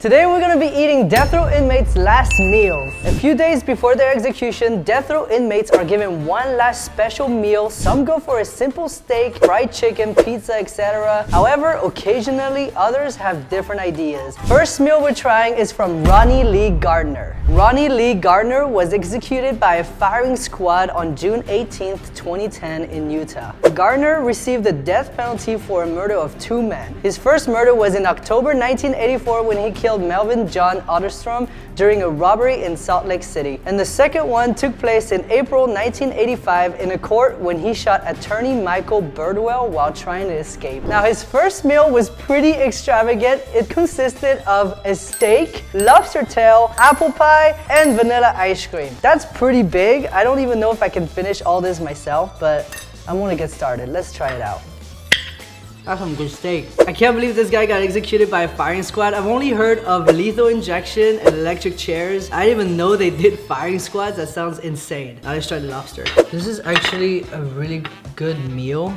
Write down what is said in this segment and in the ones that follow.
Today we're gonna be eating death row inmates' last meals. A few days before their execution, death row inmates are given one last special meal. Some go for a simple steak, fried chicken, pizza, etc. However, occasionally others have different ideas. First meal we're trying is from Ronnie Lee Gardner. Ronnie Lee Gardner was executed by a firing squad on June 18th, 2010 in Utah. Gardner received the death penalty for a murder of 2 men. His first murder was in October 1984 when he killed Melvin John Otterstrom during a robbery in Salt Lake City. And the second one took place in April 1985 in a court when he shot attorney Michael Birdwell while trying to escape. Now his first meal was pretty extravagant. It consisted of a steak, lobster tail, apple pie, and vanilla ice cream. That's pretty big. I don't even know if I can finish all this myself, but I'm gonna get started. Let's try it out. That's some good steak. I can't believe this guy got executed by a firing squad. I've only heard of lethal injection and electric chairs. I didn't even know they did firing squads. That sounds insane. Now let's try the lobster. This is actually a really good meal.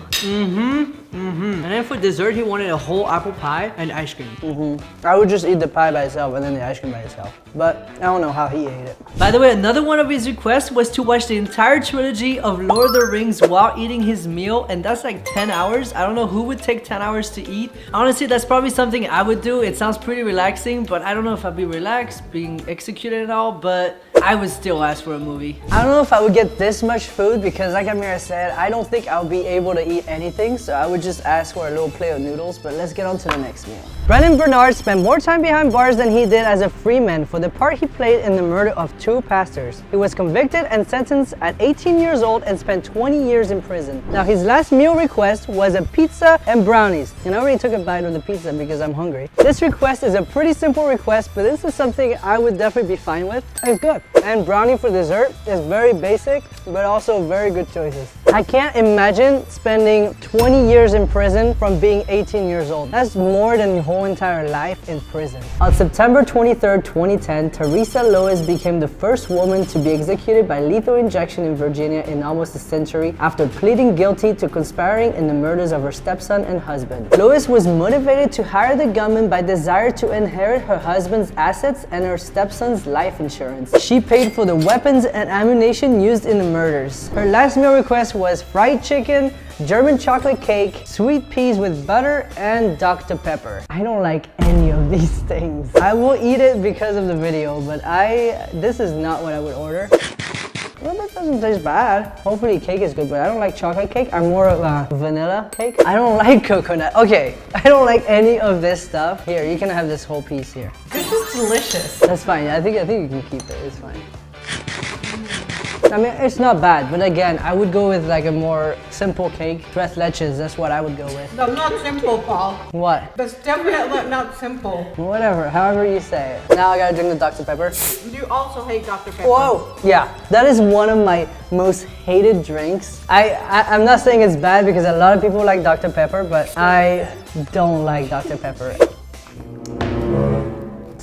And then for dessert, he wanted a whole apple pie and ice cream. I would just eat the pie by itself and then the ice cream by itself. But I don't know how he ate it. By the way, another one of his requests was to watch the entire trilogy of Lord of the Rings while eating his meal, and that's like 10 hours. I don't know who would take 10 hours to eat. Honestly, that's probably something I would do. It sounds pretty relaxing, but I don't know if I'd be relaxed being executed and all, but I would still ask for a movie. I don't know if I would get this much food because like Amira said, I don't think I'll be able to eat anything, so I would just ask for a little plate of noodles, but let's get on to the next meal. Bryan Bernard spent more time behind bars than he did as a free man for the part he played in the murder of 2 pastors. He was convicted and sentenced at 18 years old and spent 20 years in prison. Now his last meal request was a pizza and brownies, and I already took a bite of the pizza because I'm hungry. This request is a pretty simple request, but this is something I would definitely be fine with. It's good. And brownie for dessert is very basic, but also very good choices. I can't imagine spending 20 years in prison from being 18 years old. That's more than your whole entire life in prison. On September 23rd, 2010, Teresa Lewis became the first woman to be executed by lethal injection in Virginia in almost a century after pleading guilty to conspiring in the murders of her stepson and husband. Lewis was motivated to hire the gunman by desire to inherit her husband's assets and her stepson's life insurance. She paid for the weapons and ammunition used in the murders. Her last meal request was fried chicken, German chocolate cake, sweet peas with butter, and Dr. Pepper. I don't like any of these things. I will eat it because of the video, but this is not what I would order. Well, that doesn't taste bad. Hopefully cake is good, but I don't like chocolate cake. I'm more of a vanilla cake. I don't like coconut. Okay, I don't like any of this stuff. Here, you can have this whole piece here. This is delicious. That's fine. I think you can keep it. It's fine. I mean, it's not bad, but again, I would go with like a more simple cake. Tres leches, that's what I would go with. No, not simple, Paul. What? That's definitely not simple. Whatever, however you say it. Now I gotta drink the Dr. Pepper. You also hate Dr. Pepper. Whoa! Yeah, that is one of my most hated drinks. I'm not saying it's bad because a lot of people like Dr. Pepper, but I don't like Dr. Pepper.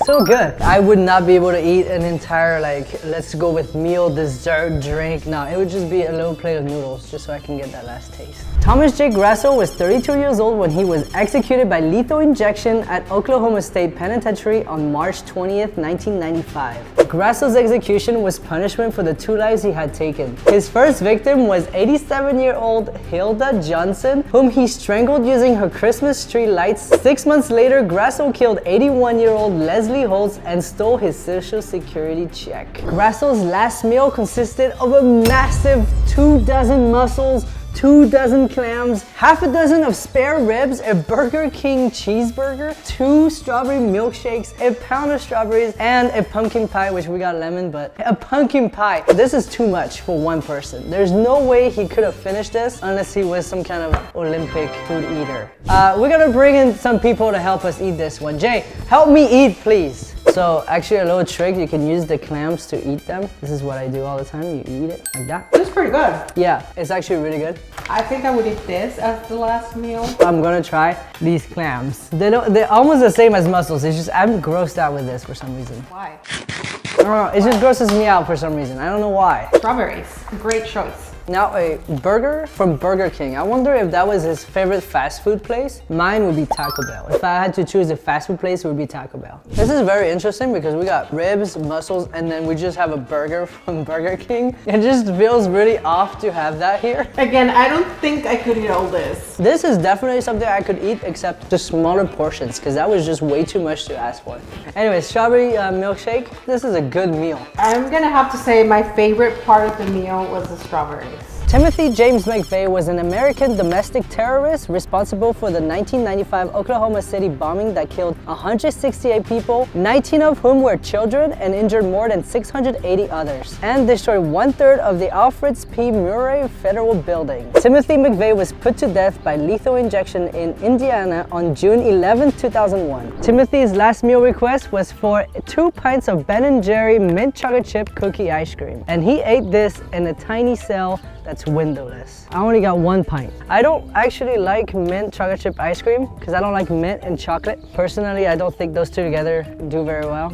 So good. I would not be able to eat an entire, let's go with meal, dessert, drink. No, it would just be a little plate of noodles just so I can get that last taste. Thomas J Graso was 32 years old when he was executed by lethal injection at Oklahoma State Penitentiary on March 20th, 1995. Graso's execution was punishment for the 2 lives he had taken. His first victim was 87-year-old Hilda Johnson, whom he strangled using her Christmas tree lights. 6 months later, Graso killed 81-year-old Leslie Holtz and stole his social security check. Graso's last meal consisted of a massive 2 dozen mussels, 2 dozen clams, half a dozen of spare ribs, a Burger King cheeseburger, 2 strawberry milkshakes, a pound of strawberries, and a pumpkin pie, which we got lemon, but a pumpkin pie. This is too much for one person. There's no way he could have finished this unless he was some kind of Olympic food eater. We're gonna bring in some people to help us eat this one. Jay, help me eat, please. So actually a little trick, you can use the clams to eat them. This is what I do all the time, you eat it like that. This is pretty good. Yeah, it's actually really good. I think I would eat this as the last meal. I'm gonna try these clams. They're almost the same as mussels. It's just I'm grossed out with this for some reason. Why? I don't know, it just grosses me out for some reason. I don't know why. Strawberries, great choice. Now a burger from Burger King. I wonder if that was his favorite fast food place. Mine would be Taco Bell. If I had to choose a fast food place, it would be Taco Bell. This is very interesting because we got ribs, mussels, and then we just have a burger from Burger King. It just feels really off to have that here. Again, I don't think I could eat all this. This is definitely something I could eat, except the smaller portions, because that was just way too much to ask for. Anyway, strawberry milkshake. This is a good meal. I'm gonna have to say my favorite part of the meal was the strawberries. Timothy James McVeigh was an American domestic terrorist responsible for the 1995 Oklahoma City bombing that killed 168 people, 19 of whom were children, and injured more than 680 others, and destroyed 1/3 of the Alfred P. Murrah Federal Building. Timothy McVeigh was put to death by lethal injection in Indiana on June 11, 2001. Timothy's last meal request was for 2 pints of Ben & Jerry mint chocolate chip cookie ice cream, and he ate this in a tiny cell that's windowless. I only got 1 pint. I don't actually like mint chocolate chip ice cream because I don't like mint and chocolate. Personally, I don't think those two together do very well.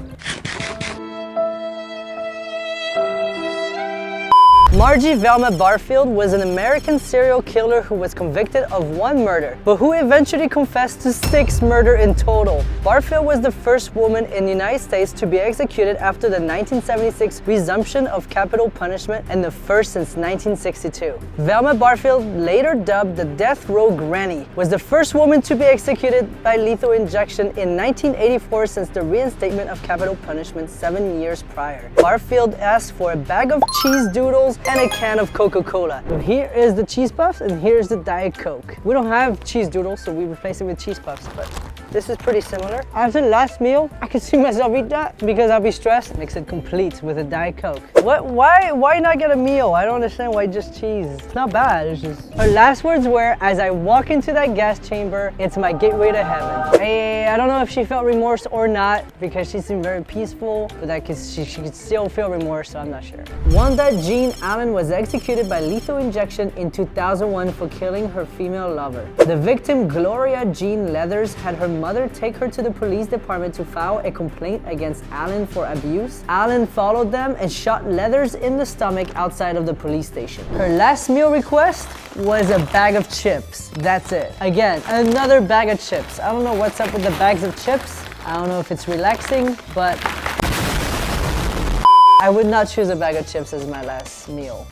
Margie Velma Barfield was an American serial killer who was convicted of 1 murder, but who eventually confessed to 6 murders in total. Barfield was the first woman in the United States to be executed after the 1976 resumption of capital punishment and the first since 1962. Velma Barfield, later dubbed the Death Row Granny, was the first woman to be executed by lethal injection in 1984 since the reinstatement of capital punishment 7 years prior. Barfield asked for a bag of cheese doodles and a can of Coca-Cola. So here is the cheese puffs and here's the Diet Coke. We don't have cheese doodles, so we replace it with cheese puffs, but this is pretty similar. After the last meal, I can see myself eat that because I'll be stressed. Makes it complete with a Diet Coke. Why not get a meal? I don't understand why just cheese. It's not bad, it's just... Her last words were, as I walk into that gas chamber, it's my gateway to heaven. I don't know if she felt remorse or not because she seemed very peaceful, but she could still feel remorse, so I'm not sure. Wanda Jean Allen was executed by lethal injection in 2001 for killing her female lover. The victim, Gloria Jean Leathers, had her mother take her to the police department to file a complaint against Allen for abuse. Allen followed them and shot Leathers in the stomach outside of the police station. Her last meal request was a bag of chips. That's it. Again, another bag of chips. I don't know what's up with the bags of chips. I don't know if it's relaxing, but I would not choose a bag of chips as my last meal.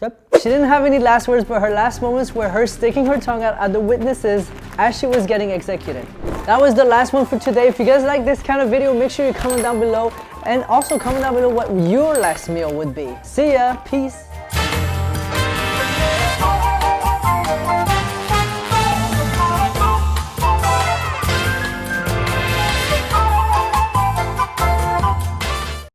Yep. She didn't have any last words, but her last moments were her sticking her tongue out at the witnesses as she was getting executed. That was the last one for today. If you guys like this kind of video, make sure you comment down below and also comment down below what your last meal would be. See ya, peace.